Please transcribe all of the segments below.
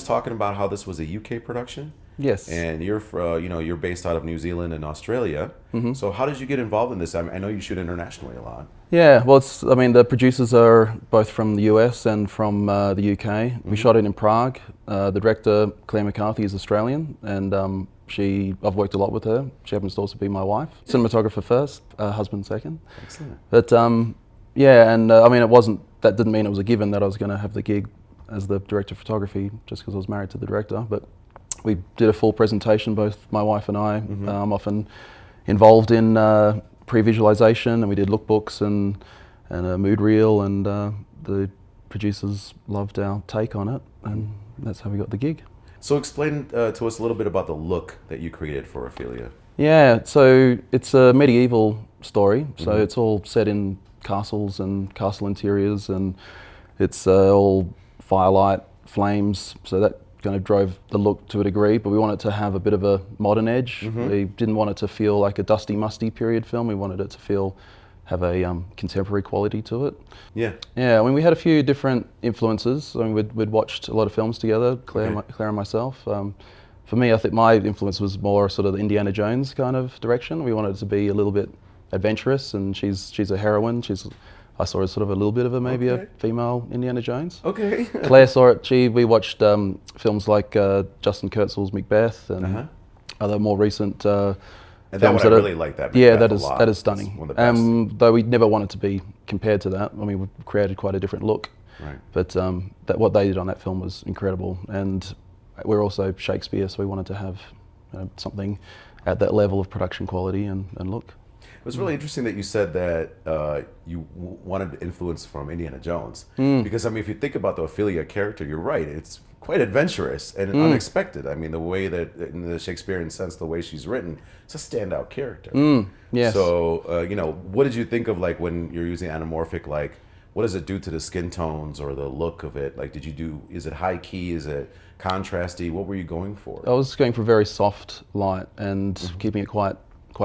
talking about how this was a UK production. Yes. And you're based out of New Zealand and Australia. So how did you get involved in this? I know you shoot internationally a lot. Yeah, well, the producers are both from the US and from the UK. We shot it in Prague. The director, Claire McCarthy, is Australian, and I've worked a lot with her. She happens to also be my wife. Cinematographer first, husband second. Excellent. But that didn't mean it was a given that I was going to have the gig as the director of photography just because I was married to the director. But we did a full presentation, both my wife and I. I'm often involved in pre-visualization, and we did lookbooks and a mood reel, and the producers loved our take on it, and that's how we got the gig. So explain to us a little bit about the look that you created for Ophelia. Yeah, so it's a medieval story, so it's all set in castles and castle interiors, and it's all firelight, flames, so that kind of drove the look to a degree, but we wanted to have a bit of a modern edge. We didn't want it to feel like a dusty, musty period film. We wanted it to have a contemporary quality to it. Yeah. Yeah, I mean, we had a few different influences. I mean, we'd watched a lot of films together, Claire and myself. For me, I think my influence was more sort of the Indiana Jones kind of direction. We wanted it to be a little bit adventurous, and she's a heroine. I saw her as sort of a little bit of a female Indiana Jones. Okay. Claire saw it. We watched films like Justin Kurzel's Macbeth and other more recent and films. I really like that. Yeah, Macbeth that is stunning. One of the best. Though we never wanted to be compared to that. I mean, we created quite a different look. Right. But what they did on that film was incredible, and we're also Shakespeare, so we wanted to have something at that level of production quality and look. It was really interesting that you said that you wanted influence from Indiana Jones. Because, I mean, if you think about the Ophelia character, you're right, it's quite adventurous and unexpected. I mean, the way that, in the Shakespearean sense, the way she's written, it's a standout character. Yes. So, what did you think of, like, when you're using anamorphic, like, what does it do to the skin tones or the look of it? Like, is it high key? Is it contrasty? What were you going for? I was going for very soft light and keeping it quite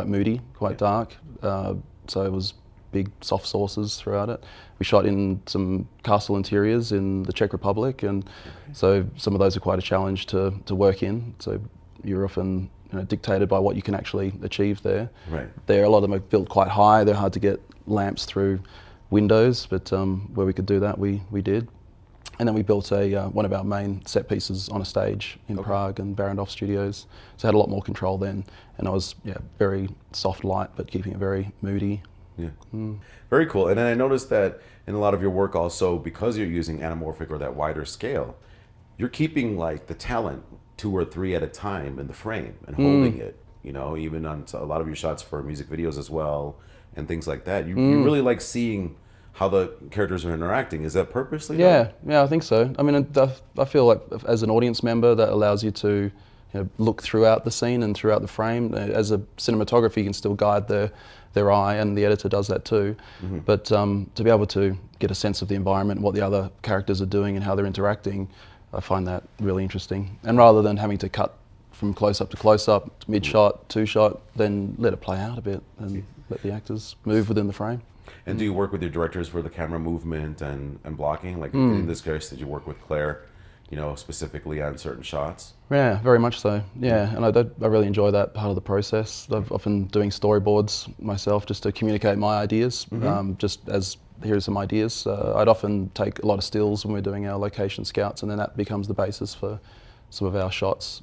moody, quite dark. So it was big soft sources throughout it. We shot in some castle interiors in the Czech Republic, and so some of those are quite a challenge to work in. So you're often dictated by what you can actually achieve there. Right. A lot of them are built quite high. They're hard to get lamps through windows, but where we could do that, we did. And then we built one of our main set pieces on a stage in Prague and Barrandov Studios. So I had a lot more control then, and I was very soft light, but keeping it very moody. Yeah. Very cool. And then I noticed that in a lot of your work also, because you're using anamorphic or that wider scale, you're keeping like the talent 2 or 3 at a time in the frame and holding it, even on a lot of your shots for music videos as well and things like that. You really like seeing how the characters are interacting. Is that purposely done? Yeah, I think so. I mean, I feel like as an audience member, that allows you to look throughout the scene and throughout the frame. As a cinematographer, you can still guide their eye, and the editor does that too. But to be able to get a sense of the environment, what the other characters are doing and how they're interacting, I find that really interesting. And rather than having to cut from close-up to close-up, mid-shot, two-shot, then let it play out a bit and let the actors move within the frame. And do you work with your directors for the camera movement and blocking? Like in this case, did you work with Claire, specifically on certain shots? Yeah, very much so. Yeah, and I really enjoy that part of the process. I've often doing storyboards myself just to communicate my ideas, just as here's some ideas. I'd often take a lot of stills when we're doing our location scouts, and then that becomes the basis for some of our shots.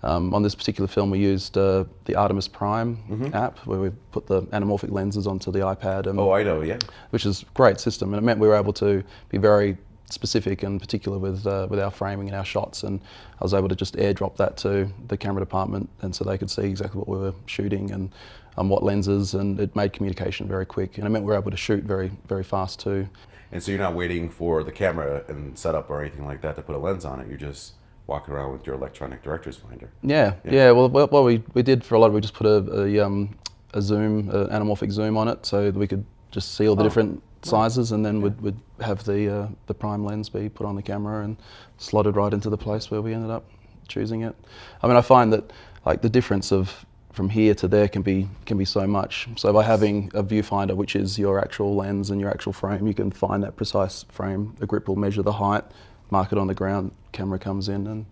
On this particular film, we used the Artemis Prime app, where we put the anamorphic lenses onto the iPad. And, I know, yeah. Which is a great system, and it meant we were able to be very specific and particular with our framing and our shots, and I was able to just airdrop that to the camera department, and so they could see exactly what we were shooting and what lenses, and it made communication very quick, and it meant we were able to shoot very, very fast too. And so you're not waiting for the camera and setup or anything like that to put a lens on it, you're just walking around with your electronic director's finder. Yeah. Well, what we did for a lot of it, we just put a zoom, anamorphic zoom on it, so that we could just see all the different sizes, and then we'd have the prime lens be put on the camera and slotted right into the place where we ended up choosing it. I mean, I find that like the difference of from here to there can be so much. So by having a viewfinder, which is your actual lens and your actual frame, you can find that precise frame. The grip will measure the height mark it on the ground, camera comes in and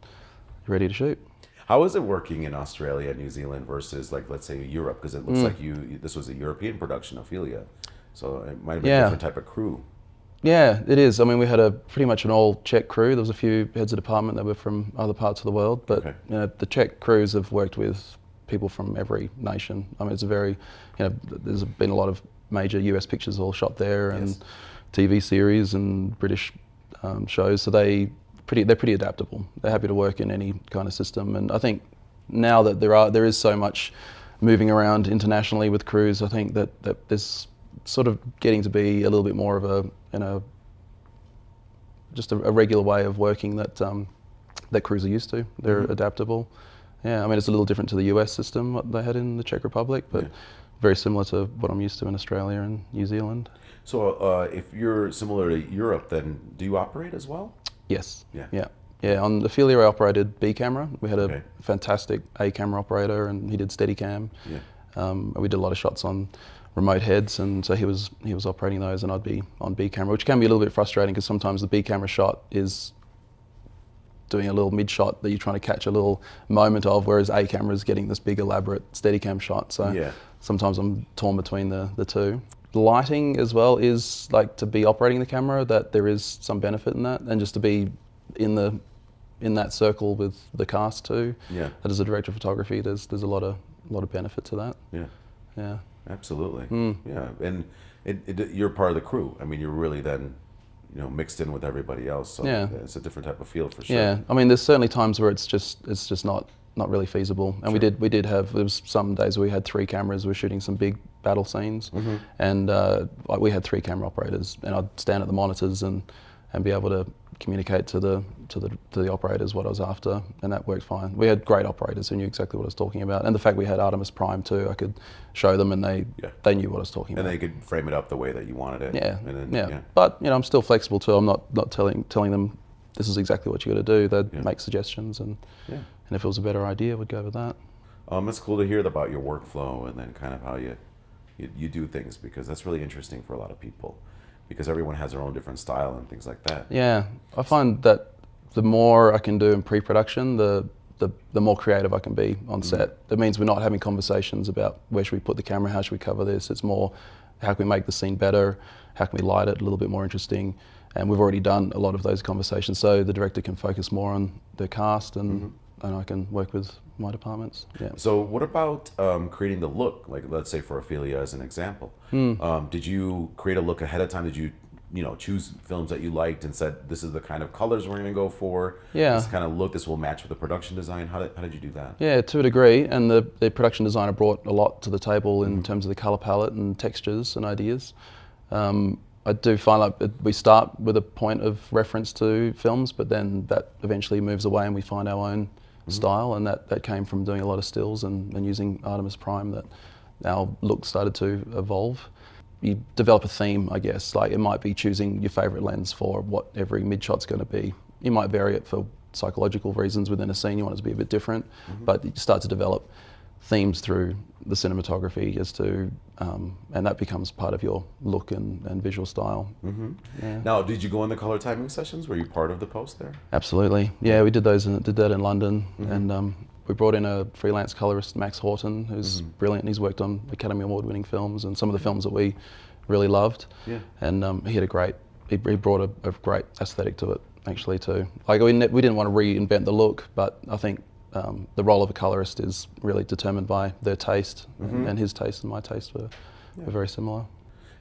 you're ready to shoot. How is it working in Australia and New Zealand versus, like, let's say Europe? Because it looks like this was a European production, Ophelia, so it might have been a different type of crew. Yeah, it is. I mean, we had pretty much an all Czech crew. There was a few heads of department that were from other parts of the world, but Okay. you know, the Czech crews have worked with people from every nation. I mean, it's a very, you know, there's been a lot of major US pictures all shot there, and Yes. TV series and British shows. So they're pretty adaptable. They're happy to work in any kind of system. And I think now that there is so much moving around internationally with crews, I think that there's sort of getting to be a little bit more of a, you know, just a regular way of working that that crews are used to. They're adaptable. Yeah, I mean, it's a little different to the US system, what they had in the Czech Republic, but very similar to what I'm used to in Australia and New Zealand. So if you're similar to Europe, then do you operate as well? Yes. Yeah. Yeah, on Ophelia I operated B camera. We had a Okay. fantastic A camera operator, and he did Steadicam. Yeah. We did a lot of shots on remote heads, and so he was operating those, and I'd be on B camera, which can be a little bit frustrating because sometimes the B camera shot is doing a little mid shot that you're trying to catch a little moment of, whereas A camera is getting this big elaborate Steadicam shot. So Yeah. sometimes I'm torn between the two. The lighting as well is like, to be operating the camera, that there is some benefit in that, and just to be in that circle with the cast too. Yeah. That as a director of photography, there's a lot of benefit to that. Yeah. Yeah. Absolutely. Yeah. And you're part of the crew. I mean, you're really then, you know, mixed in with everybody else. So Yeah. it's a different type of feel for sure. Yeah. I mean, there's certainly times where it's just not really feasible. And we did have, there was some days where we had 3 cameras. We were shooting some big battle scenes, and like we had 3 camera operators, and I'd stand at the monitors and be able to communicate to the operators what I was after, and that worked fine. We had great operators who knew exactly what I was talking about, and the fact we had Artemis Prime too, I could show them, and they knew what I was talking And about. they could frame it up the way that you wanted it. Yeah, And then, yeah. But you know, I'm still flexible too. I'm not telling them this is exactly what you got to do. They'd make suggestions, and if it was a better idea, we'd go with that. It's cool to hear about your workflow and then kind of how you do things, because that's really interesting for a lot of people, because everyone has their own different style and things like that. Yeah, I find that the more I can do in pre-production, the more creative I can be on set. That means we're not having conversations about where should we put the camera, how should we cover this. It's more, how can we make the scene better, how can we light it a little bit more interesting. And we've already done a lot of those conversations, so the director can focus more on the cast, and I can work with my departments. Yeah. So what about creating the look? Like, let's say for Ophelia as an example, did you create a look ahead of time? Did you choose films that you liked and said, this is the kind of colors we're going to go for? Yeah. This kind of look, this will match with the production design. How did you do that? Yeah, to a degree, and the production designer brought a lot to the table in terms of the colour palette and textures and ideas. I do find like we start with a point of reference to films, but then that eventually moves away and we find our own style, and that came from doing a lot of stills and using Artemis Prime, that our look started to evolve. You develop a theme, I guess. Like, it might be choosing your favourite lens for what every mid-shot's going to be. You might vary it for psychological reasons within a scene. You want it to be a bit different, but you start to develop themes through the cinematography as to, and that becomes part of your look and visual style. Yeah. Now, did you go in the color timing sessions? Were you part of the post there? Absolutely. Yeah, we did those. Did that in London, and we brought in a freelance colorist, Max Horton, who's brilliant. He's worked on Academy Award-winning films and some of the films that we really loved. Yeah. And he had he brought a great aesthetic to it, actually, too. Like, we didn't want to reinvent the look, but I think the role of a colorist is really determined by their taste, and his taste and my taste were very similar.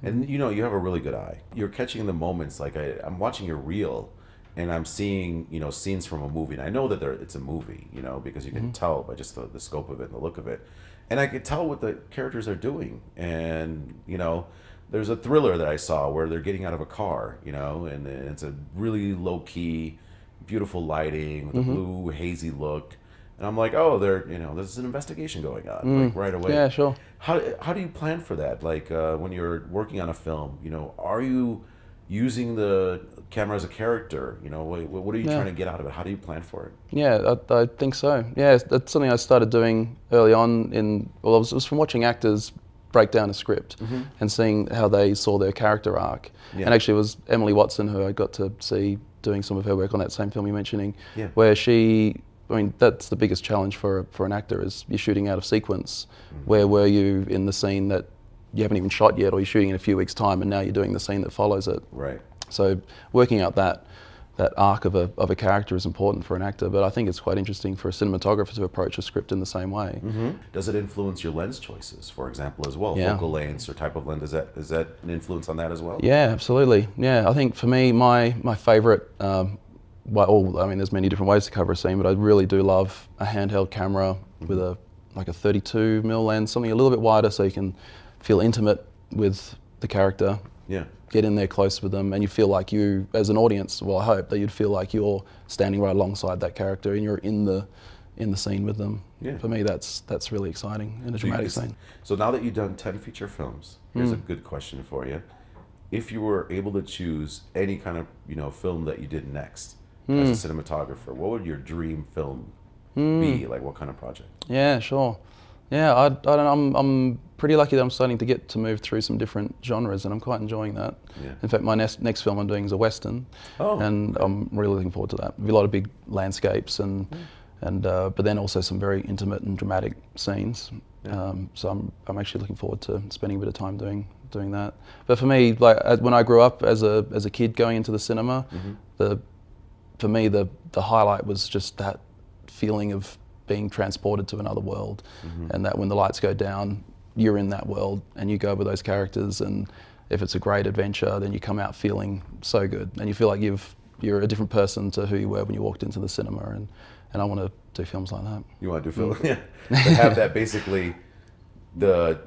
And you have a really good eye. You're catching the moments. Like, I'm watching your reel, and I'm seeing scenes from a movie. And I know that it's a movie, because you can tell by just the scope of it and the look of it. And I could tell what the characters are doing. And there's a thriller that I saw where they're getting out of a car, and it's a really low key, beautiful lighting with a blue hazy look. And I'm like, oh, there's an investigation going on, like, right away. Yeah, sure. How do you plan for that? Like, when you're working on a film, are you using the camera as a character? What are you trying to get out of it? How do you plan for it? Yeah, I think so. Yeah, that's something I started doing early on it was from watching actors break down a script and seeing how they saw their character arc. Yeah. And actually it was Emily Watson who I got to see doing some of her work on that same film you're mentioning, Yeah. where she, I mean, that's the biggest challenge for an actor is you're shooting out of sequence. Where were you in the scene that you haven't even shot yet, or you're shooting in a few weeks' time and now you're doing the scene that follows it. Right. So working out that arc of a character is important for an actor, but I think it's quite interesting for a cinematographer to approach a script in the same way. Does it influence your lens choices, for example, as well? Yeah. Focal lengths or type of lens, is that an influence on that as well? Yeah, absolutely. Yeah, I think for me, my favourite, I mean, there's many different ways to cover a scene, but I really do love a handheld camera with a 32mm lens, something a little bit wider so you can feel intimate with the character. Yeah. Get in there close with them, and you feel like you, as an audience, well, I hope that you'd feel like you're standing right alongside that character and you're in the scene with them. Yeah. For me, that's really exciting in a dramatic scene. So now that you've done 10 feature films, here's a good question for you. If you were able to choose any kind of film that you did next as a cinematographer, what would your dream film be? Like what kind of project? Yeah, sure. Yeah, I don't know. I'm pretty lucky that I'm starting to get to move through some different genres, and I'm quite enjoying that. Yeah. In fact, my next film I'm doing is a Western, and okay. I'm really looking forward to that. There'll be a lot of big landscapes but then also some very intimate and dramatic scenes. Yeah. So I'm actually looking forward to spending a bit of time doing that. But for me, like when I grew up as a kid going into the cinema, for me the highlight was just that feeling of being transported to another world, and that when the lights go down, you're in that world and you go with those characters, and if it's a great adventure, then you come out feeling so good and you feel like you're a different person to who you were when you walked into the cinema, and I want to do films like that. You want to do film? Yeah. To have that basically, the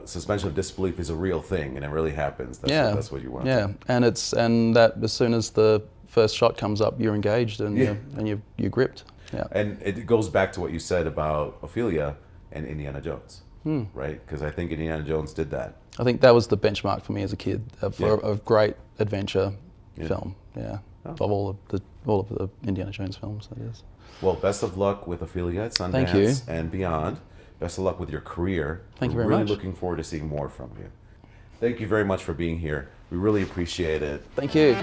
suspension of disbelief is a real thing and it really happens. That's what you want. Yeah, and that as soon as the first shot comes up, you're engaged and you're gripped. Yeah. And it goes back to what you said about Ophelia and Indiana Jones, right? Because I think Indiana Jones did that. I think that was the benchmark for me as a kid for a great adventure film. Yeah, of all of the Indiana Jones films, that is. Well, best of luck with Ophelia at Sundance Thank you. and beyond. Best of luck with your career. Thank you We're very really much. looking forward to seeing more from you. Thank you very much for being here. We really appreciate it. Thank you.